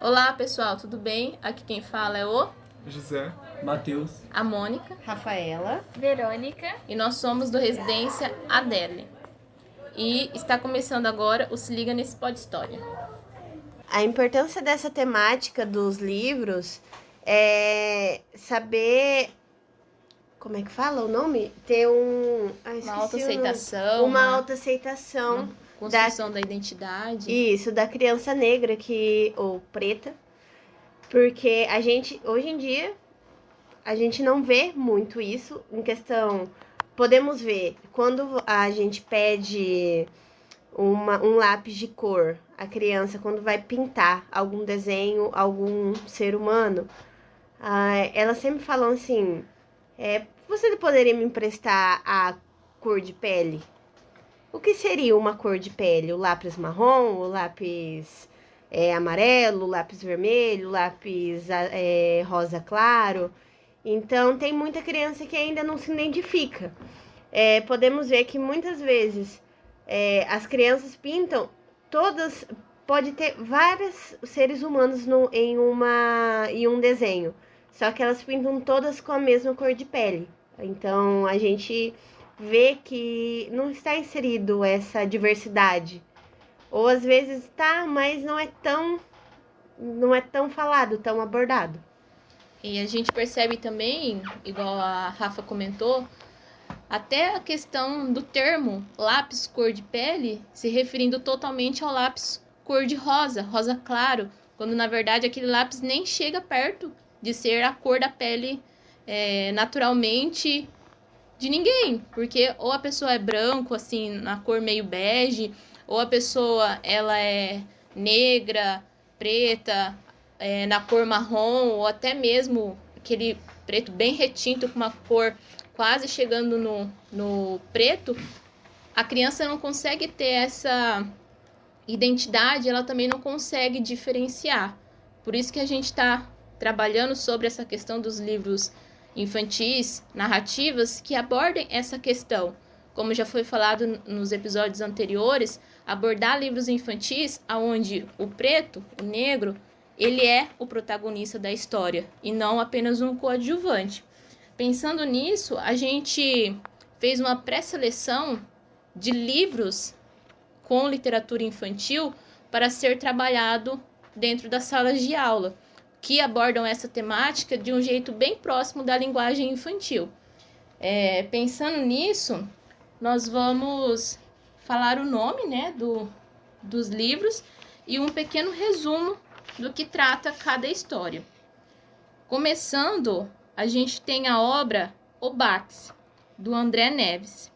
Olá pessoal, tudo bem? Aqui quem fala é o José, Matheus, a Mônica Rafaela, Verônica. e nós somos do Residência Adele. E está começando agora o Se Liga Nesse Pod História. a importância dessa temática dos livros é saber, como é que fala o nome? Ter Uma autoaceitação, uma autoaceitação, construção da identidade. isso, da criança negra ou preta, porque hoje em dia, a gente não vê muito isso em questão. Podemos ver quando a gente pede um lápis de cor, a criança, quando vai pintar algum desenho, algum ser humano, elas sempre falam assim: você poderia me emprestar a cor de pele? O que seria uma cor de pele? O lápis marrom, o lápis amarelo, o lápis vermelho, o lápis rosa claro. Então, tem muita criança que ainda não se identifica. Podemos ver que muitas vezes as crianças pintam todas. Pode ter vários seres humanos em um desenho, só que elas pintam todas com a mesma cor de pele. Então, a gente vê que não está inserido essa diversidade. Ou às vezes está, mas não é tão falado, tão abordado. E a gente percebe também, igual a Rafa comentou, até a questão do termo lápis cor de pele se referindo totalmente ao lápis cor de rosa, rosa claro, quando na verdade aquele lápis nem chega perto de ser a cor da pele naturalmente de ninguém, porque ou a pessoa é branco, assim, na cor meio bege, ou a pessoa ela é negra, preta, na cor marrom, ou até mesmo aquele preto bem retinto com uma cor quase chegando no preto. A criança não consegue ter essa identidade, ela também não consegue diferenciar. Por isso que a gente está trabalhando sobre essa questão dos livros infantis, narrativas, que abordem essa questão. Como já foi falado nos episódios anteriores, abordar livros infantis onde o preto, o negro, ele é o protagonista da história e não apenas um coadjuvante. Pensando nisso, a gente fez uma pré-seleção de livros com literatura infantil para ser trabalhado dentro das salas de aula, que abordam essa temática de um jeito bem próximo da linguagem infantil. Pensando nisso, nós vamos falar o nome, né, dos livros e um pequeno resumo do que trata cada história. Começando, a gente tem a obra O Bax, do André Neves,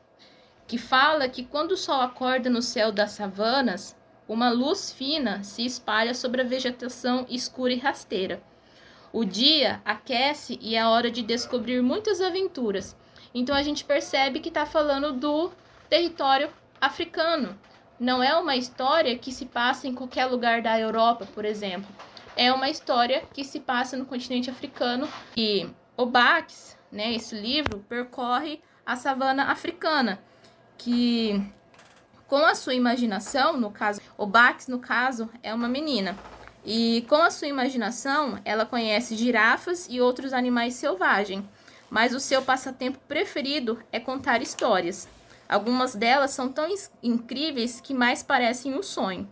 que fala que quando o sol acorda no céu das savanas, uma luz fina se espalha sobre a vegetação escura e rasteira. O dia aquece e é hora de descobrir muitas aventuras. Então a gente percebe que está falando do território africano. Não é uma história que se passa em qualquer lugar da Europa, por exemplo. É uma história que se passa no continente africano. E o Bax, né, esse livro, percorre a savana africana, que com a sua imaginação, no caso, o Bax, no caso, é uma menina. E com a sua imaginação, ela conhece girafas e outros animais selvagens, mas o seu passatempo preferido é contar histórias. Algumas delas são tão incríveis que mais parecem um sonho.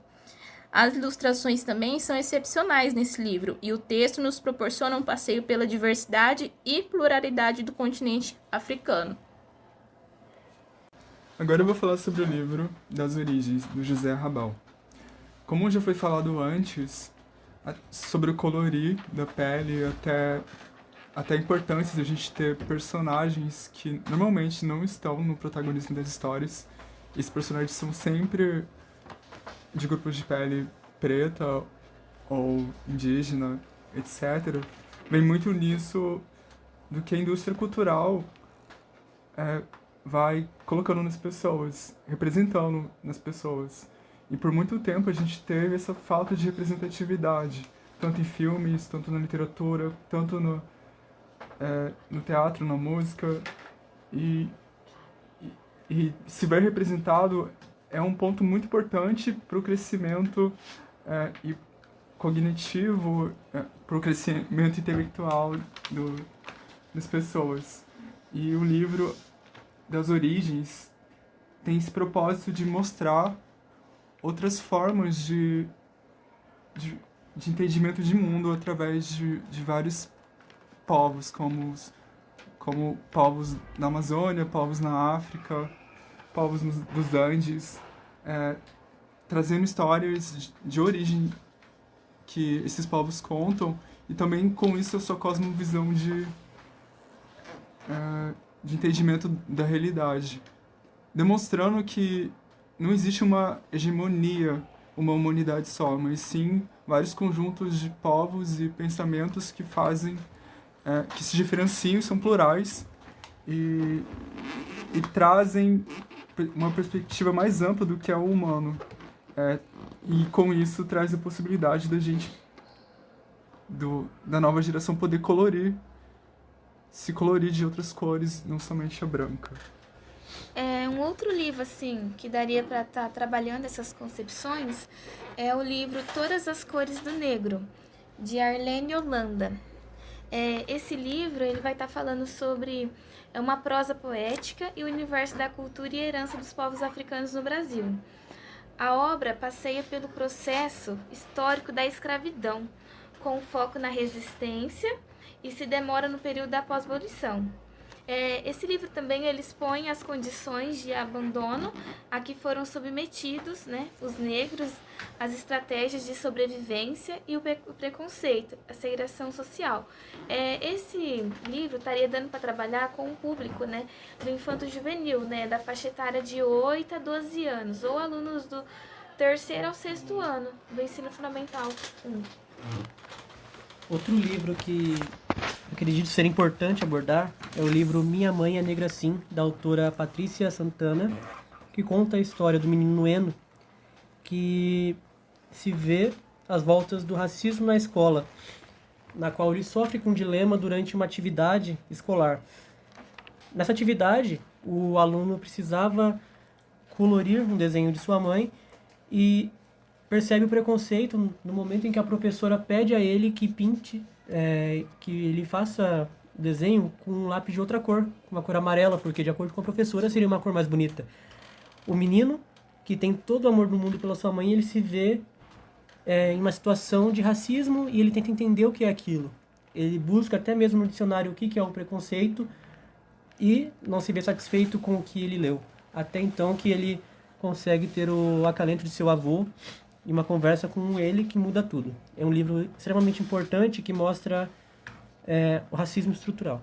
As ilustrações também são excepcionais nesse livro, e o texto nos proporciona um passeio pela diversidade e pluralidade do continente africano. agora eu vou falar sobre o livro Das Origens, do José Rabal. Como já foi falado antes, sobre o colorir da pele, até a importância de a gente ter personagens que normalmente não estão no protagonismo das histórias. Esses personagens são sempre de grupos de pele preta ou indígena, etc. Vem muito nisso do que a indústria cultural vai colocando nas pessoas, representando nas pessoas. E por muito tempo a gente teve essa falta de representatividade, tanto em filmes, tanto na literatura, tanto no teatro, na música. E se ver representado é um ponto muito importante para o crescimento e cognitivo, para o crescimento intelectual das pessoas. E o livro das origens tem esse propósito de mostrar outras formas de entendimento de mundo através de vários povos, como povos na Amazônia, povos na África, povos dos Andes, trazendo histórias de origem que esses povos contam, e também com isso a sua cosmovisão de entendimento da realidade, demonstrando que não existe uma hegemonia, uma humanidade só, mas sim vários conjuntos de povos e pensamentos que fazem, que se diferenciam, são plurais e trazem uma perspectiva mais ampla do que é o humano. E com isso traz a possibilidade da gente, da nova geração, poder se colorir de outras cores, não somente a branca. Um outro livro, assim, que daria para estar trabalhando essas concepções é o livro Todas as Cores do Negro, de Arlene Holanda. Esse livro ele vai estar falando sobre uma prosa poética e o universo da cultura e herança dos povos africanos no Brasil. A obra passeia pelo processo histórico da escravidão, com foco na resistência e se demora no período da pós-abolição. Esse livro também ele expõe as condições de abandono a que foram submetidos, né, os negros, as estratégias de sobrevivência e o preconceito, a segregação social. Esse livro estaria dando para trabalhar com o público, né, do infanto-juvenil, né, da faixa etária de 8 a 12 anos, ou alunos do 3º ao 6º ano do ensino fundamental 1. Outro livro que acredito ser importante abordar é o livro Minha Mãe é Negra Sim, da autora Patrícia Santana, que conta a história do menino Eno, que se vê às voltas do racismo na escola, na qual ele sofre com um dilema durante uma atividade escolar. Nessa atividade, o aluno precisava colorir um desenho de sua mãe e percebe o preconceito no momento em que a professora pede a ele que pinte, que ele faça o desenho com um lápis de outra cor, com uma cor amarela, porque de acordo com a professora seria uma cor mais bonita. O menino, que tem todo o amor do mundo pela sua mãe, ele se vê em uma situação de racismo e ele tenta entender o que é aquilo. Ele busca até mesmo no dicionário o que é o preconceito e não se vê satisfeito com o que ele leu. Até então que ele consegue ter o acalento de seu avô e uma conversa com ele que muda tudo. É um livro extremamente importante que mostra o racismo estrutural.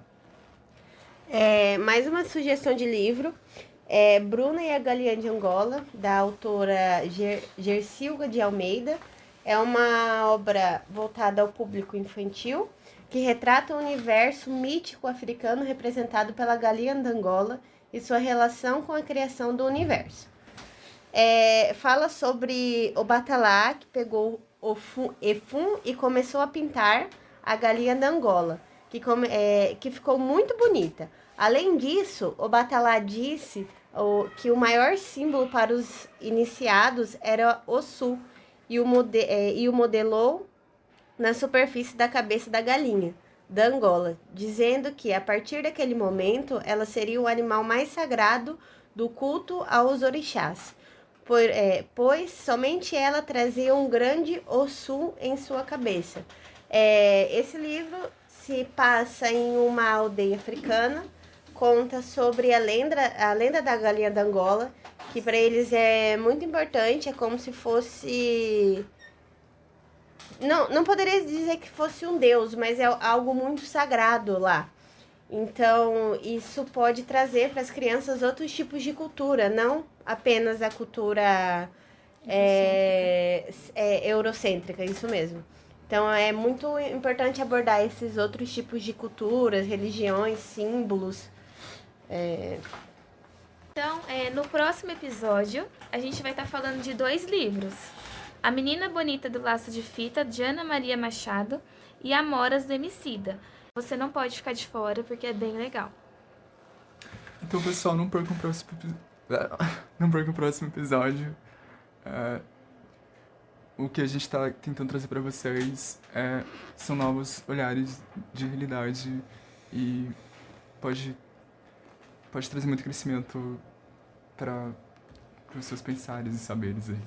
Mais uma sugestão de livro Bruna e a Galinha de Angola, da autora Gersilga de Almeida. É uma obra voltada ao público infantil que retrata o universo mítico africano representado pela galinha de Angola e sua relação com a criação do universo. Fala sobre o Batalá, que pegou o Efum e começou a pintar a galinha da Angola, que ficou muito bonita. Além disso, o Batalá disse que o maior símbolo para os iniciados era o Sul, e o modelou na superfície da cabeça da galinha da Angola, dizendo que, a partir daquele momento, ela seria o animal mais sagrado do culto aos orixás. Pois somente ela trazia um grande Ossu em sua cabeça. Esse livro se passa em uma aldeia africana, conta sobre a lenda da galinha da Angola, que para eles é muito importante, é como se fosse... Não poderia dizer que fosse um deus, mas é algo muito sagrado lá. Então, isso pode trazer para as crianças outros tipos de cultura, não apenas a cultura eurocêntrica, isso mesmo. Então, é muito importante abordar esses outros tipos de culturas, religiões, símbolos. Então, no próximo episódio, a gente vai estar falando de 2 livros. A Menina Bonita do Laço de Fita, de Ana Maria Machado, e Amoras do Emicida. Você não pode ficar de fora, porque é bem legal. Então, pessoal, não percam o próximo episódio. o que a gente está tentando trazer para vocês são novos olhares de realidade e pode trazer muito crescimento para os seus pensares e saberes aí.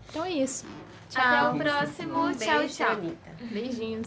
Então é isso. Até Tchau. o próximo. Tchau, Beijo, tchau. Anitta. Beijinhos.